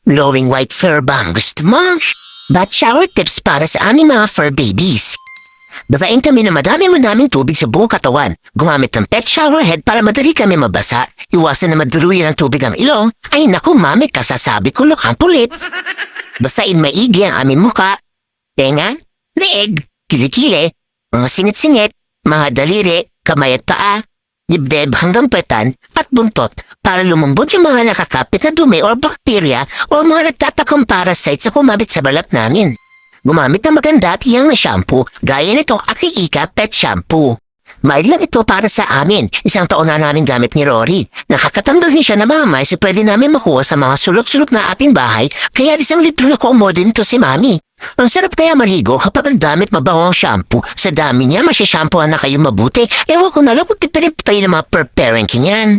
Glowing white fur ba ang gusto mo? Bath shower tips para sa aming mga fur babies. Basain kami na madaming tubig sa buong katawan. Gumamit ng pet shower head para madali kami mabasa. Iwasan na maduruyan ng tubig ang ilong. Ay naku mami, kasasabi ko lang ang pulit. Basain maigi ang aming muka, tenga, leeg, kilikili, mga singit-singit, mga daliri, kamay at paa, dibdib hanggang petan at buntot para lumambot yung mga nakakapit na dumi o bakterya o mga nagtatakang parasite sa kumabit sa balat namin. Gumamit ng maganda at hiyang na shampoo gaya nitong Akiika Pet Shampoo. Mahal lang ito para sa amin. 1 taon na namin gamit ni Rory. Nakakatanggal din siya na mamay so pwede namin makuha sa mga sulok-sulok na ating bahay kaya 1 litro na kumo din ito si Mami. Ang sarap kaya maligo kapag ang damit mabango ang shampoo. Sa dami niya, masyashampuan na kayo mabuti. Ewan ko na lang kung tipinip-tay ng mga per-parenting yan.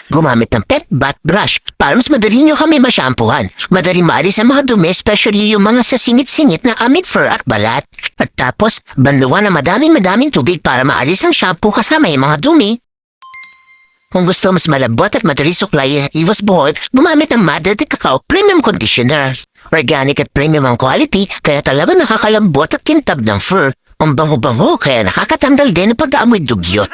Gumamit ng pet bath brush para mas madali nyo kami masyampuhan. Madali maalis ang mga dumi, especially yung mga sa singit-singit na aming fur at balat. At tapos, banluan na madaming tubig para maalis ang shampoo kasama yung mga dumi. Kung gusto mas malabot at madali suklayin at iwas buhol, gumamit ng Mother de Cacao Premium Conditioner. Organic at premium ang quality, kaya talaga nakakalambot at kintab ng fur. Ang bango-bango, kaya nakakatanggal din ang pag-aamoy dugyot.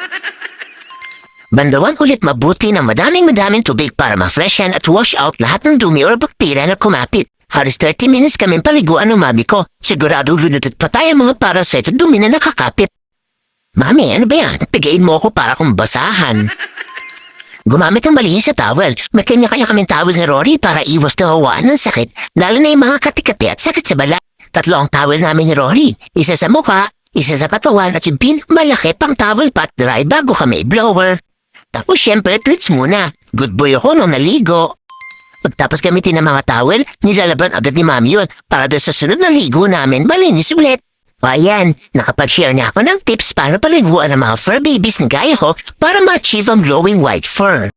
Bandawan ulit mabuti ng madaming tubig para ma-freshen at wash out lahat ng dumi o bakterya na kumapit. Halos 30 minutes kaming paliguan ng mami ko. Sigurado lunutot pa tayo mga parasite at dumi na nakakapit. Mami, ano ba yan? Pigain mo ako para kong basahan. Gumamit ng malinis sa towel. May kanya-kanya kaming towel ni Rory para iwas na hawaan ng sakit, lalo na yung mga kati-kati at sakit sa balat. 3 ang towel namin ni Rory. Isa sa mukha, isa sa katawan at yung malaki pang towel pat dry bago kami i-blower. Tapos syempre, treats muna. Good boy ako nung naligo. Pagtapos gamitin ng mga towel, nilalaban agad ni Mami yun para doon sa sunod na ligo namin malinis ulit. O ayan, nakapag-share niya ako ng tips para paliguan ng mga fur babies na gaya ko para ma-achieve ang glowing white fur.